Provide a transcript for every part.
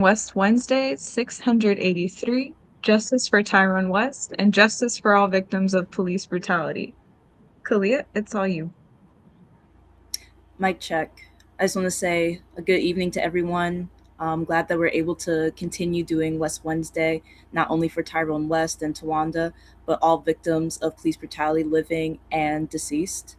West Wednesday 683, Justice for Tyrone West, and Justice for all victims of police brutality. Kalia, it's all you. Mic check. I just want to say a good evening to everyone. I'm glad that we're able to continue doing West Wednesday, not only for Tyrone West and Tawanda, but all victims of police brutality, living and deceased.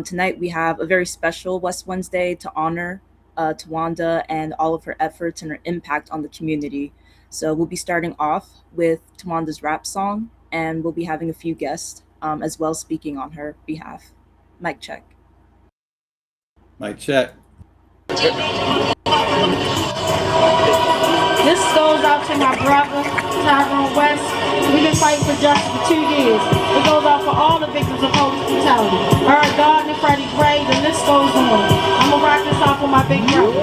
Tonight we have a very special West Wednesday to honor Tawanda and all of her efforts and her impact on the community. So we'll be starting off with Tawanda's rap song, and we'll be having a few guests as well speaking on her behalf. Mic check. Mic check. This goes out to my brother, Tyrone West. We've been fighting for justice for 2 years. It goes out for all the victims of police brutality. Eric Garden and Freddie Gray, the list goes on. I'm gonna rock this off with my big brother.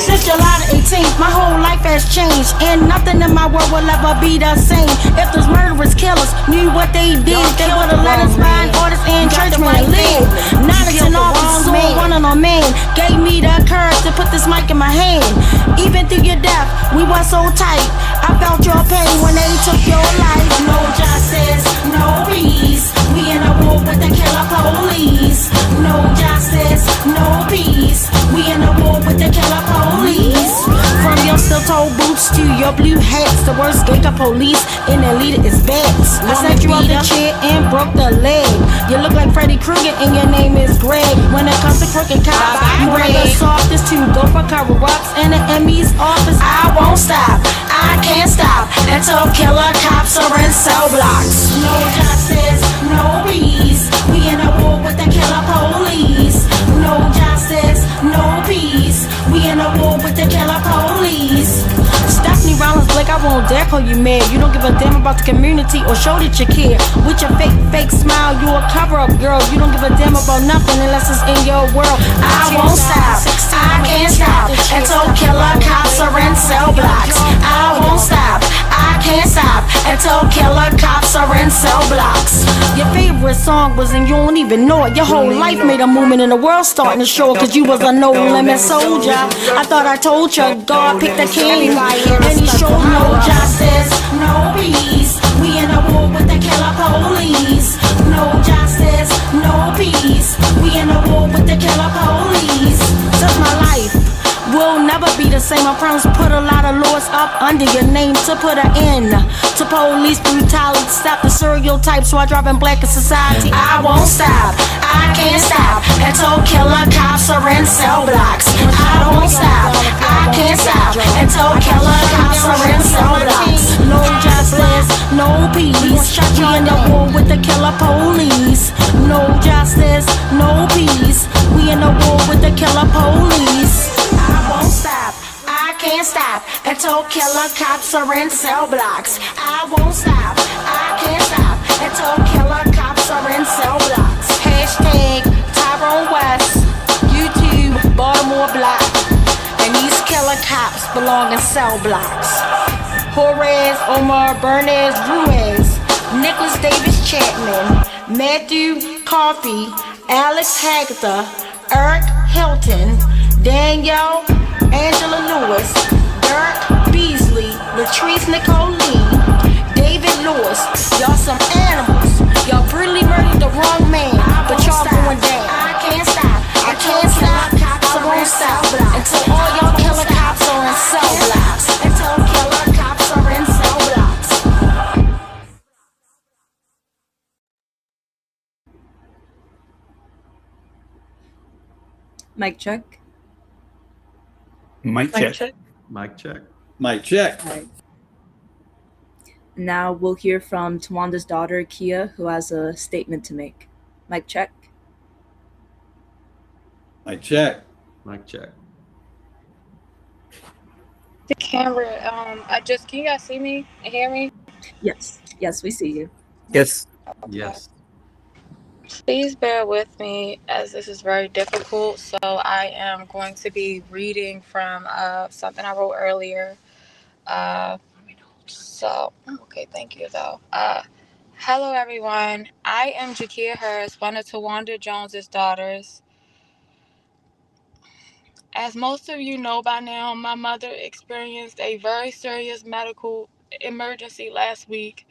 Since July the 18th, my whole life has changed, and nothing in my world will ever be the same. If those murderers killers knew what they did, they would've let us find orders in churchmen and live. Knowledge and all this soul running on man gave me the courage to put this mic in my hand. Even through your death, we were so tight. I felt your pain when they took your life. No justice, no peace. We in a war with the killer police. No justice, no peace. We in a war with the killer police. From your steel-toe boots to your blue hats, the worst gangster police in the leader is bats. I set you off the chair and broke the leg. You look like Freddy Krueger and your name is Greg. When it comes to crooked cops, you are the softest to go for cover-ups in the ME's office. I won't stop, I can't stop until killer cops are in cell blocks. No justice, no peace. We in a war with the killer police. No justice, no peace. We in a war with the killer police. Stephanie Rollins Blake, I won't dare call you mad. You don't give a damn about the community or show that you care. With your fake smile, you a cover-up girl. You don't give a damn about nothing unless it's in your world. I won't stop, I can't stop until killer cops are in cell blocks. I won't stop, I can't stop until killer cops are in cell blocks. Your favorite song was and you don't even know it. Your whole life made a movement in the world starting to show, cause you was a no-limit soldier. I thought I told you, God picked the king, and he showed no justice, no peace. We in a war with the killer police. No justice, no peace. We in a war with the killer police. That's my life. Will never be the same. I promise put a lot of laws up under your name to put an end to police brutality. Stop the stereotypes while driving black in society. I won't stop, I can't stop until killer cops are in cell blocks. I won't stop, I can't stop until killer cops are in cell blocks. No justice, no peace. We in a war with the killer police. No justice, no peace. We in a war with the killer police. I won't stop, I can't stop until killer cops are in cell blocks. I won't stop, I can't stop until killer cops are in cell blocks. Hashtag Tyrone West, YouTube, Baltimore Block. And these killer cops belong in cell blocks. Horace, Omar, Bernays, Ruiz, Nicholas Davis Chapman, Matthew Coffey, Alex Hagitha, Eric Hilton, Danielle, Angela Lewis, Derek Beasley, Latrice Nicole Lee, David Lewis. Y'all some animals. Y'all brutally murdered the wrong man, but y'all going down. I can't stop, I can't stop, I won't stop until all y'all killer cops are in cell blocks. Until killer cops are in cell blocks. Mic check. Mic check. Mic check. Mic check. Right. Now we'll hear from Tawanda's daughter, Kia, who has a statement to make. Mic check. Mic check. Mic check. The camera. Can you guys see me and hear me? Yes, we see you. Yes. Yes. Please bear with me as this is very difficult. So I am going to be reading from something I wrote earlier. Okay, thank you though. Hello everyone. I am Jakia Harris, one of Tawanda Jones's daughters. As most of you know by now, my mother experienced a very serious medical emergency last week.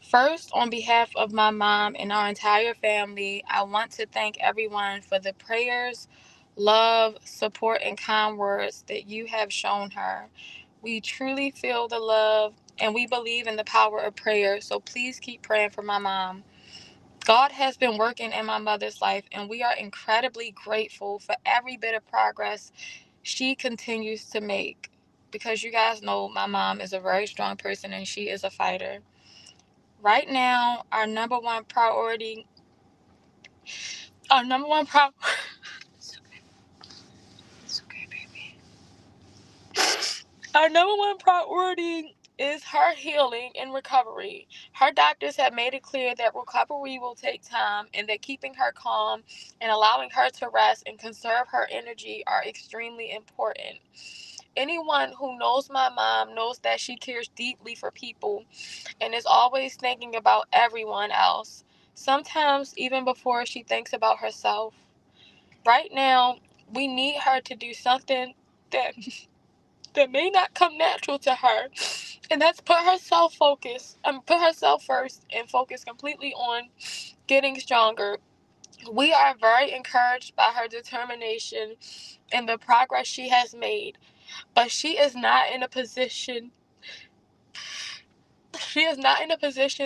First, on behalf of my mom and our entire family, I want to thank everyone for the prayers, love, support, and kind words that you have shown her. We truly feel the love and we believe in the power of prayer, so please keep praying for my mom. God has been working in my mother's life, and we are incredibly grateful for every bit of progress she continues to make. Because you guys know my mom is a very strong person and she is a fighter. Right now, our number one priority, it's okay, baby. Our number one priority is her healing and recovery. Her doctors have made it clear that recovery will take time and that keeping her calm and allowing her to rest and conserve her energy are extremely important. Anyone who knows my mom knows that she cares deeply for people and is always thinking about everyone else, sometimes even before she thinks about herself. Right now, we need her to do something that that may not come natural to her, and that's put herself first and focus completely on getting stronger. We are very encouraged by her determination and the progress she has made, but she is not in a position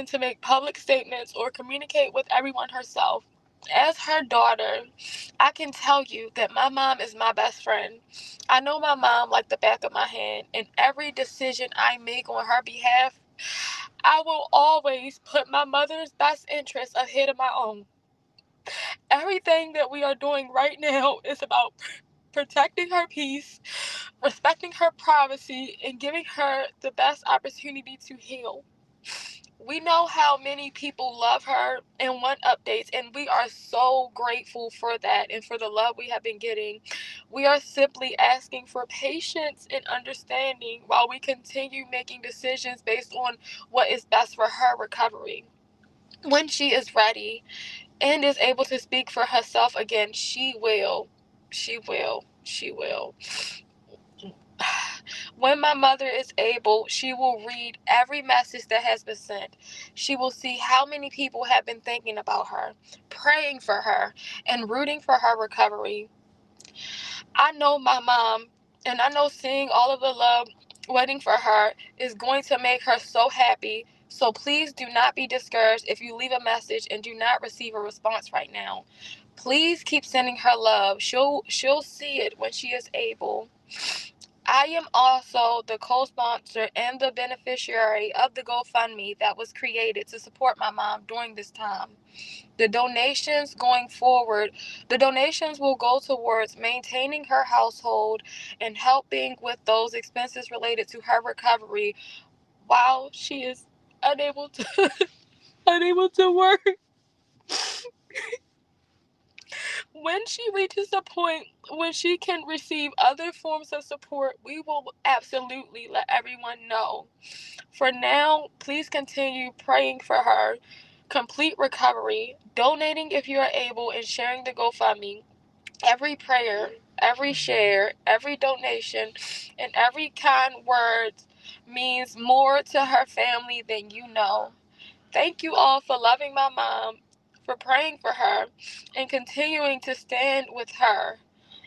to make public statements or communicate with everyone herself. As her daughter, I can tell you that my mom is my best friend. I know my mom like the back of my hand, and every decision I make on her behalf, I will always put my mother's best interests ahead of my own. Everything that we are doing right now is about protecting her peace, respecting her privacy, and giving her the best opportunity to heal. We know how many people love her and want updates, and we are so grateful for that and for the love we have been getting. We are simply asking for patience and understanding while we continue making decisions based on what is best for her recovery. When she is ready and is able to speak for herself again, she will. She will. She will. When my mother is able, she will read every message that has been sent. She will see how many people have been thinking about her, praying for her, and rooting for her recovery. I know my mom, and I know seeing all of the love waiting for her is going to make her so happy. So please do not be discouraged if you leave a message and do not receive a response right now. Please keep sending her love. She'll see it when she is able. I am also the co-sponsor and the beneficiary of the GoFundMe that was created to support my mom during this time. The donations will go towards maintaining her household and helping with those expenses related to her recovery while she is unable to work. When she reaches the point when she can receive other forms of support, we will absolutely let everyone know. For now, please continue praying for her complete recovery, donating if you are able, and sharing the GoFundMe. Every prayer, every share, every donation, and every kind word means more to her family than you know. Thank you all for loving my mom, for praying for her, and continuing to stand with her.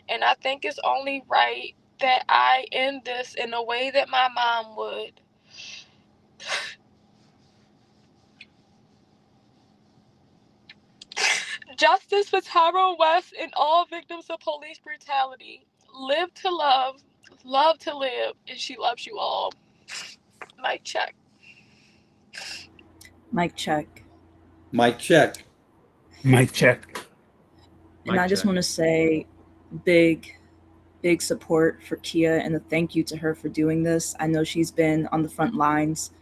And I think it's only right that I end this in a way that my mom would. Justice for Tyrone West and all victims of police brutality. Live to love to live, and she loves you all. Mic check. Mic check. Mic check. Mic check. And Mic I just check. want to say big support for Kia and a thank you to her for doing this. I know she's been on the front lines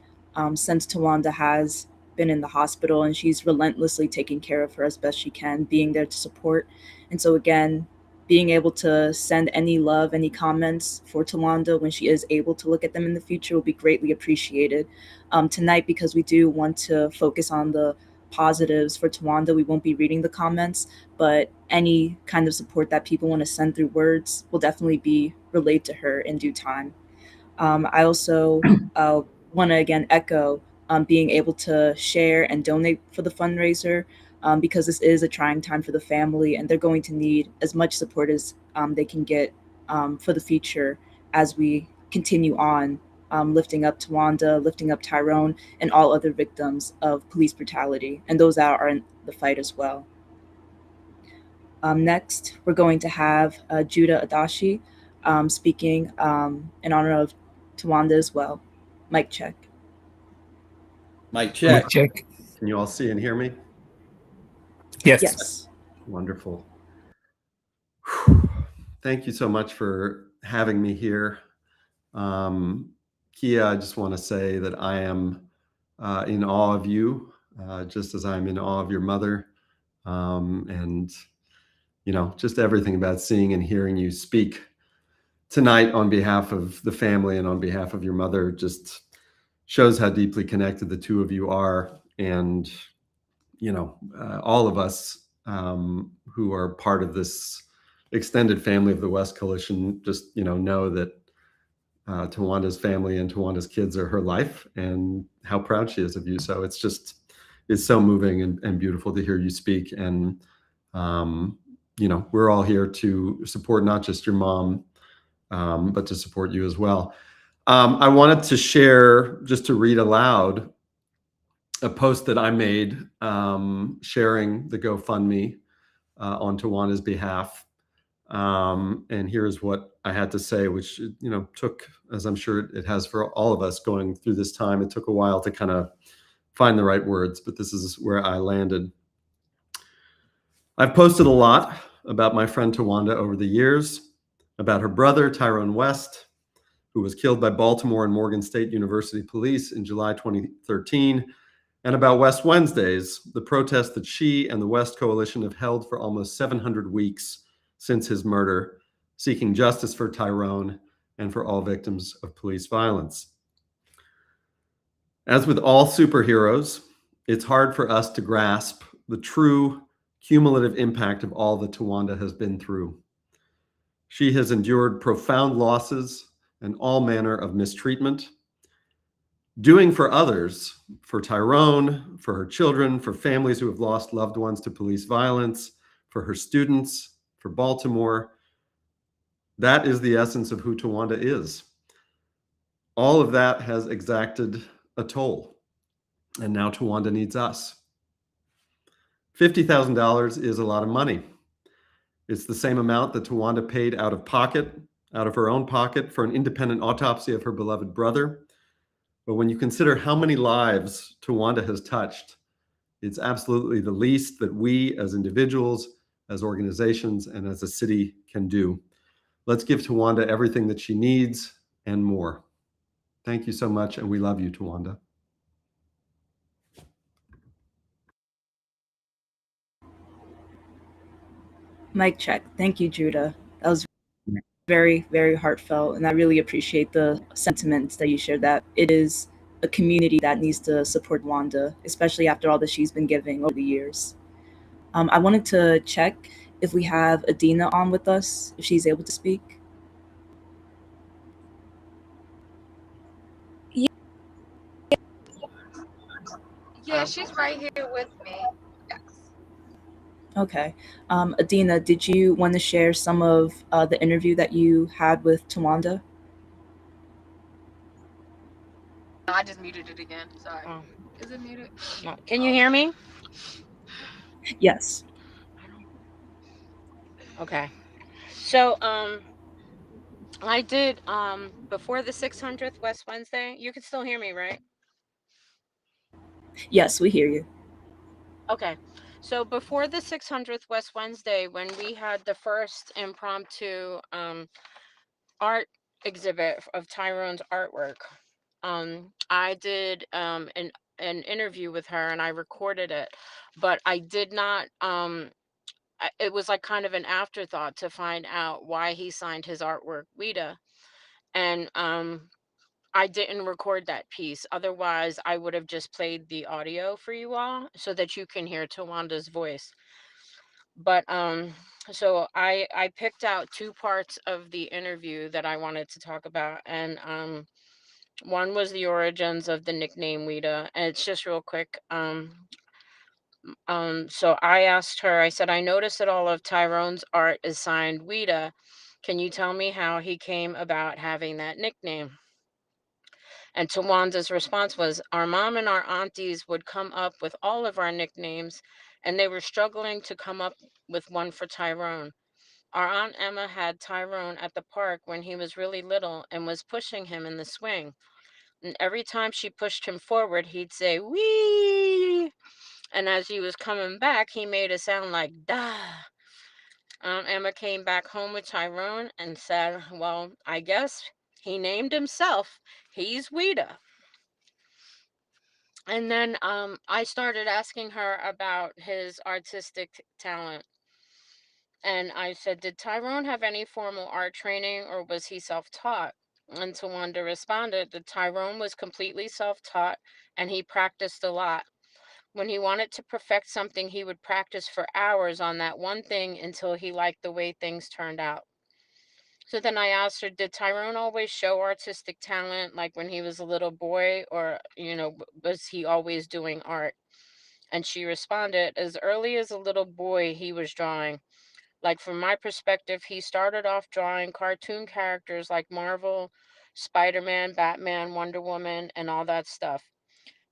since Tawanda has been in the hospital, and she's relentlessly taking care of her as best she can, being there to support. And so again, being able to send any love, any comments for Tawanda when she is able to look at them in the future will be greatly appreciated. Tonight, because we do want to focus on the positives for Tawanda, we won't be reading the comments, but any kind of support that people want to send through words will definitely be relayed to her in due time. I also want to again echo being able to share and donate for the fundraiser, because this is a trying time for the family, and they're going to need as much support as they can get for the future as we continue on lifting up Tawanda, lifting up Tyrone, and all other victims of police brutality, and those that are in the fight as well. Next, we're going to have Judah Adashi speaking in honor of Tawanda as well. Mic check. Mic check. Mic check. Can you all see and hear me? Yes. Yes. Wonderful. Thank you so much for having me here. Kia, I just want to say that I am in awe of you, just as I'm in awe of your mother. And, you know, just everything about seeing and hearing you speak tonight on behalf of the family and on behalf of your mother just shows how deeply connected the two of you are. And, you know, all of us who are part of this extended family of the West Coalition just, you know that Tawanda's family and Tawanda's kids are her life and how proud she is of you. So it's so moving and beautiful to hear you speak. And, you know, we're all here to support not just your mom, but to support you as well. I wanted to share, just to read aloud, a post that I made sharing the GoFundMe on Tawanda's behalf. And here's what I had to say, which, you know, took, as I'm sure it has for all of us going through this time, it took a while to kind of find the right words, but this is where I landed. I've posted a lot about my friend Tawanda over the years, about her brother, Tyrone West, who was killed by Baltimore and Morgan State University police in July 2013, and about West Wednesdays, the protest that she and the West Coalition have held for almost 700 weeks since his murder, seeking justice for Tyrone and for all victims of police violence. As with all superheroes, it's hard for us to grasp the true cumulative impact of all that Tawanda has been through. She has endured profound losses and all manner of mistreatment, doing for others, for Tyrone, for her children, for families who have lost loved ones to police violence, for her students, for Baltimore. That is the essence of who Tawanda is. All of that has exacted a toll, and now Tawanda needs us. $50,000 is a lot of money. It's the same amount that Tawanda paid out of her own pocket, for an independent autopsy of her beloved brother. But when you consider how many lives Tawanda has touched, it's absolutely the least that we as individuals, as organizations, and as a city can do. Let's give Tawanda everything that she needs and more. Thank you so much, and we love you, Tawanda. Mic check. Thank you, Judah. That was very, very heartfelt, and I really appreciate the sentiments that you shared, that it is a community that needs to support Wanda, especially after all that she's been giving over the years. I wanted to check if we have Adina on with us, if she's able to speak. Yeah, she's right here with me. Yes. Okay. Adina, did you want to share some of the interview that you had with Tawanda? No, I just muted it again. Sorry. Oh, Is it muted? no. Can you hear me? Yes. Okay. So, I did before the 600th West Wednesday. You can still hear me, right? Yes, we hear you. Okay. So before the 600th West Wednesday, when we had the first impromptu art exhibit of Tyrone's artwork, I did an interview with her and I recorded it, but I did not it was like kind of an afterthought to find out why he signed his artwork Weta. And I didn't record that piece. Otherwise, I would have just played the audio for you all so that you can hear Tawanda's voice. But so I picked out two parts of the interview that I wanted to talk about, and one was the origins of the nickname Weta, and it's just real quick. So I asked her, I said, I noticed that all of Tyrone's art is signed Weta. Can you tell me how he came about having that nickname? And Tawanda's response was, our mom and our aunties would come up with all of our nicknames, and they were struggling to come up with one for Tyrone. Our Aunt Emma had Tyrone at the park when he was really little and was pushing him in the swing. And every time she pushed him forward, he'd say, wee. And as he was coming back, he made a sound like, da. Aunt Emma came back home with Tyrone and said, well, I guess he named himself. He's Weta. And then I started asking her about his artistic talent. And I said, did Tyrone have any formal art training or was he self-taught? And Tawanda responded that Tyrone was completely self-taught and he practiced a lot. When he wanted to perfect something, he would practice for hours on that one thing until he liked the way things turned out. So then I asked her, did Tyrone always show artistic talent like when he was a little boy, or, was he always doing art? And she responded, as early as a little boy, he was drawing. Like, from my perspective, he started off drawing cartoon characters like Marvel, Spider-Man, Batman, Wonder Woman, and all that stuff.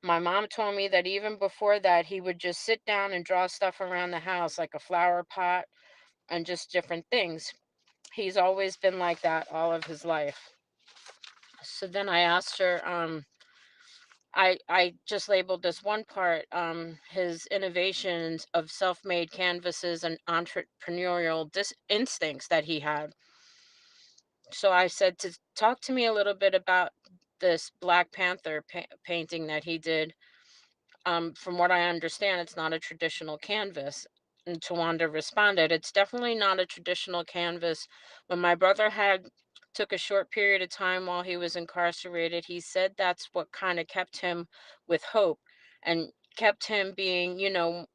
My mom told me that even before that, he would just sit down and draw stuff around the house, like a flower pot and just different things. He's always been like that all of his life. So then I asked her, I just labeled this one part, his innovations of self-made canvases and entrepreneurial instincts that he had. So I said, to talk to me a little bit about this Black Panther painting that he did. From what I understand, it's not a traditional canvas. And Tawanda responded, it's definitely not a traditional canvas. When my brother took a short period of time while he was incarcerated, he said that's what kind of kept him with hope and kept him being, the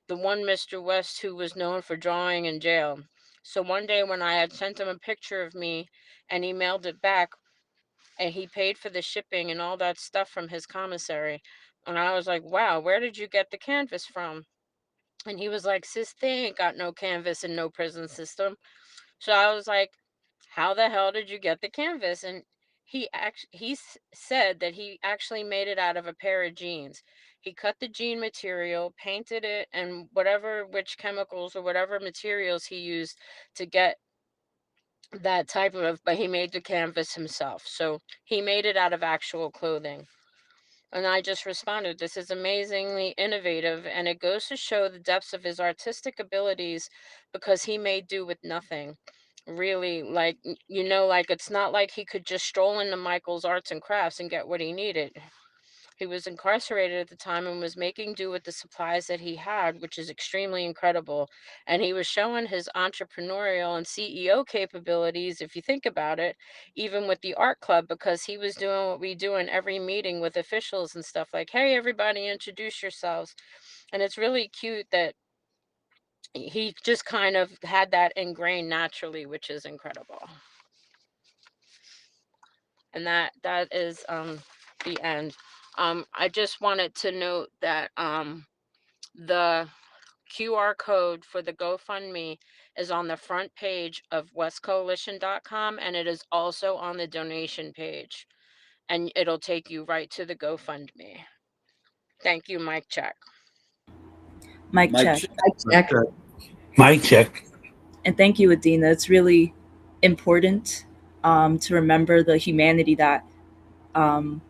one Mr. West who was known for drawing in jail. So one day when I had sent him a picture of me and he mailed it back, and he paid for the shipping and all that stuff from his commissary. And I was like, wow, where did you get the canvas from? And he was like, sis, they ain't got no canvas and no prison system. So I was like, how the hell did you get the canvas? And he said that he actually made it out of a pair of jeans. He cut the jean material, painted it, and which chemicals or whatever materials he used to get that type of, but he made the canvas himself. So he made it out of actual clothing. And I just responded, this is amazingly innovative, and it goes to show the depths of his artistic abilities because he made do with nothing. Really, like, like it's not like he could just stroll into Michael's Arts and Crafts and get what he needed. He was incarcerated at the time and was making do with the supplies that he had, which is extremely incredible. And he was showing his entrepreneurial and CEO capabilities, if you think about it, even with the art club, because he was doing what we do in every meeting with officials and stuff like, hey, everybody, introduce yourselves. And it's really cute that he just kind of had that ingrained naturally, which is incredible. And that is the end. I just wanted to note that the QR code for the GoFundMe is on the front page of westcoalition.com, and it is also on the donation page, and it'll take you right to the GoFundMe. Thank you. Mic check. Mic Mic check. check. Mic check. And thank you, Adina. It's really important to remember the humanity that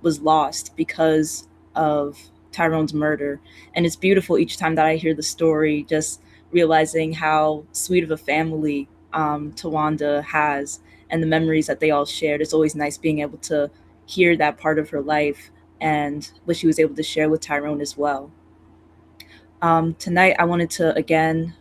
was lost because of Tyrone's murder. And it's beautiful each time that I hear the story, just realizing how sweet of a family Tawanda has and the memories that they all shared. It's always nice being able to hear that part of her life and what she was able to share with Tyrone as well. Tonight, I wanted to again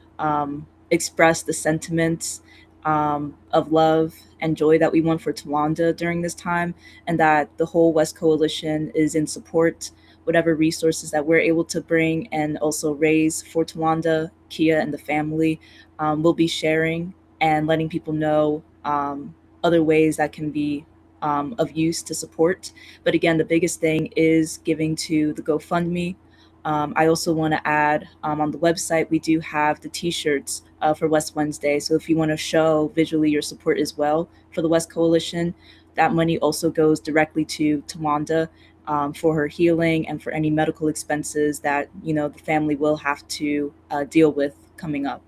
express the sentiments of love and joy that we want for Tawanda during this time, and that the whole West Coalition is in support. Whatever resources that we're able to bring and also raise for Tawanda, Kia, and the family, we'll be sharing and letting people know other ways that can be of use to support. But again, the biggest thing is giving to the GoFundMe. I also want to add on the website, we do have the t-shirts for West Wednesday. So if you want to show visually your support as well for the West Coalition, that money also goes directly to Tawanda for her healing and for any medical expenses that, you know, the family will have to deal with coming up.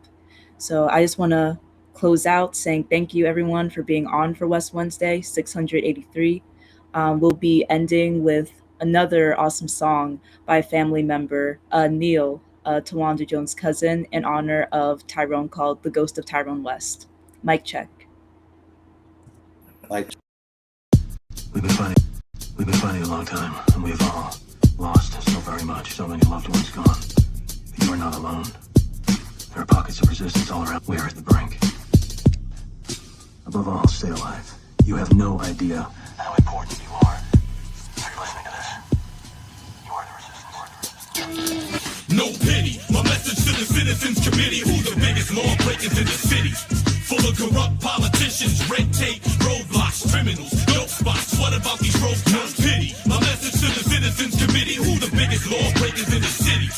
So I just want to close out saying thank you everyone for being on for West Wednesday 683. We'll be ending with another awesome song by a family member, Neil, Tawanda Jones' cousin, in honor of Tyrone, called The Ghost of Tyrone West. Mic check. Mike. We've been fighting a long time, and we've all lost so very much, so many loved ones gone. But you are not alone. There are pockets of resistance all around. We are at the brink. Above all, stay alive. You have no idea how important you are. If you're listening to this, you are the resistance. No pity. My message to the Citizens Committee, who's the biggest lawbreakers in the city. Full of corrupt politicians, red tape, roadblocks, criminals, dope spots. What about these road cops? No pity. My message to the Citizens Committee, who's the biggest lawbreakers in the city.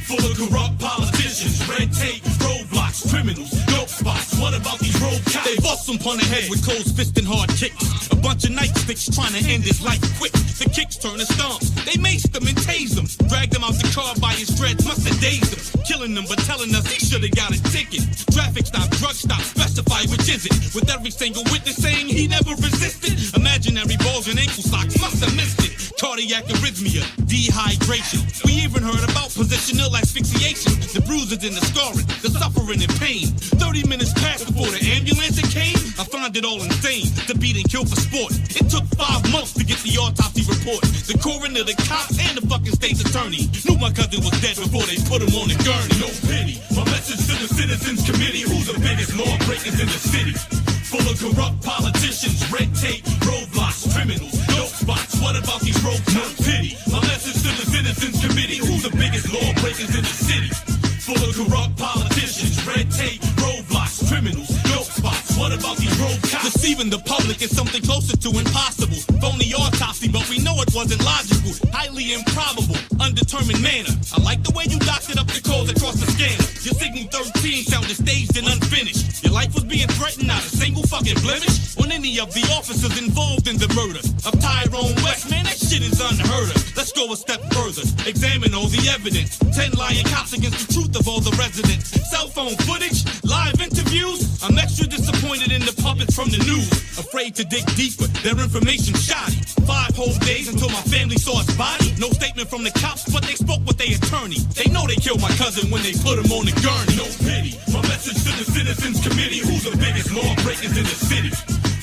Full of corrupt politicians, red tape, roadblocks, criminals, dope spots. What about these road cops? They bust him on the head with closed fist and hard kicks. A bunch of nightsticks trying to end his life quick. The kicks turn to stomps. They maced him and tased him. Dragged him out the car by his dreads, must have dazed him. Killing him but telling us he should have got a ticket. Traffic stop, drug stop, specify which is it. With every single witness saying he never resisted. Imaginary balls and ankle socks, must have missed it. Cardiac arrhythmia, dehydration. We even heard about positional asphyxiation. The bruises and the scarring, the suffering and pain. 30 minutes passed before the ambulance came. I found it all insane to beat and kill for sport. It took 5 months to get the autopsy report. The coroner, the cops, and the fucking state's attorney knew my cousin was dead before they put him on the gurney. No pity. My message to the Citizens Committee, who's the biggest lawbreakers in the city. Full of corrupt politicians, red tape, roadblocks, criminals, dope spots. What about these road cops? No pity. My message to the Citizens Committee, who's the biggest lawbreakers in the city. Full of corrupt politicians, red tape, roadblocks, criminals, dope spots. What about these road cops? Deceiving the public is something closer to impossible. Phony autopsy, but we know it wasn't logical. Highly improbable, undetermined manner. I like the way you doctored up the codes across the scanner. Your Signal 13 sounded staged and unfinished. Your life was being threatened, not a single fucking blemish on any of the officers involved in the murder of Tyrone West. Man, that shit is unheard of. Let's go a step further. Examine all the evidence. 10 lying cops against the truth of all the residents. Cell phone footage, live interviews. I'm extra disappointed in the puppets from the news. Afraid to dig deeper, their information shoddy. 5 whole days until my family saw his body. No statement from the cops, but they spoke with their attorney. They know they killed my cousin when they put him on the gurney. No pity. My message to the Citizens Committee, who's the biggest lawbreakers in the city.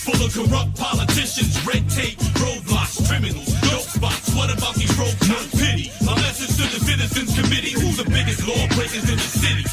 Full of corrupt politicians, red tape, roadblocks, criminals, dope spots. What about these road cops? No pity. My message to the Citizens Committee, who's the biggest lawbreakers in the city.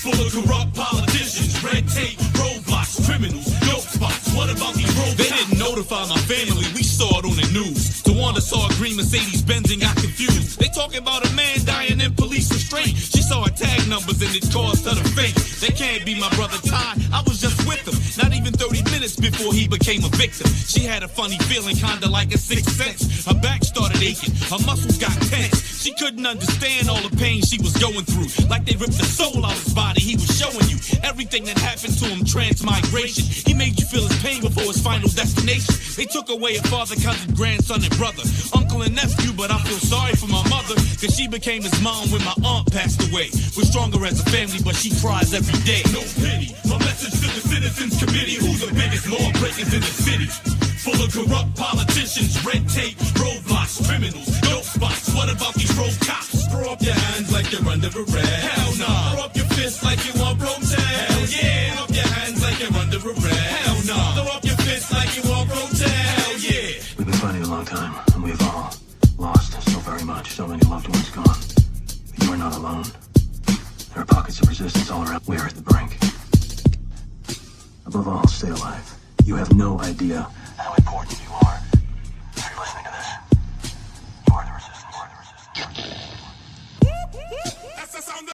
Full of corrupt politicians, red tape, roadblocks, criminals, dope spots. What about these road cops? They didn't notify my family, we saw it on the news. Tawanda saw a green Mercedes Benz and got confused. They talking about a man dying in police restraint. She saw her tag numbers and it caused her to faint. That can't be my brother Ty, I was just with him. Not even 30 minutes before he became a victim. She had a funny feeling, kinda like a sixth sense. Her back started aching, her muscles got tense. She couldn't understand all the pain she was going through. Like they ripped the soul out of his body, he was showing you everything that happened to him, transmigration. He made you feel his pain before his final destination. They took away a father, cousin, grandson, and brother, uncle and nephew, but I feel sorry for my mother, cause she became his mom when my aunt passed away. We're stronger as a family, but she cries every day. No pity. My message to the Citizens Committee, who's the biggest lawbreakers in the city. Full of corrupt politicians, red tape, roadblocks, criminals, dope spots. What about these road cops? Throw up your hands like you're under arrest. Hell no. Nah. Throw up your fists like you want protest. Hell yeah. Throw up your hands like you're under arrest. Hell no. Nah. Throw up your fists like you want protest. Hell yeah. We've been fighting a long time, and we've all lost so very much, so many loved ones gone. But you are not alone. There are pockets of resistance all around. We are at the brink. above all, stay alive. You have no idea how important you are.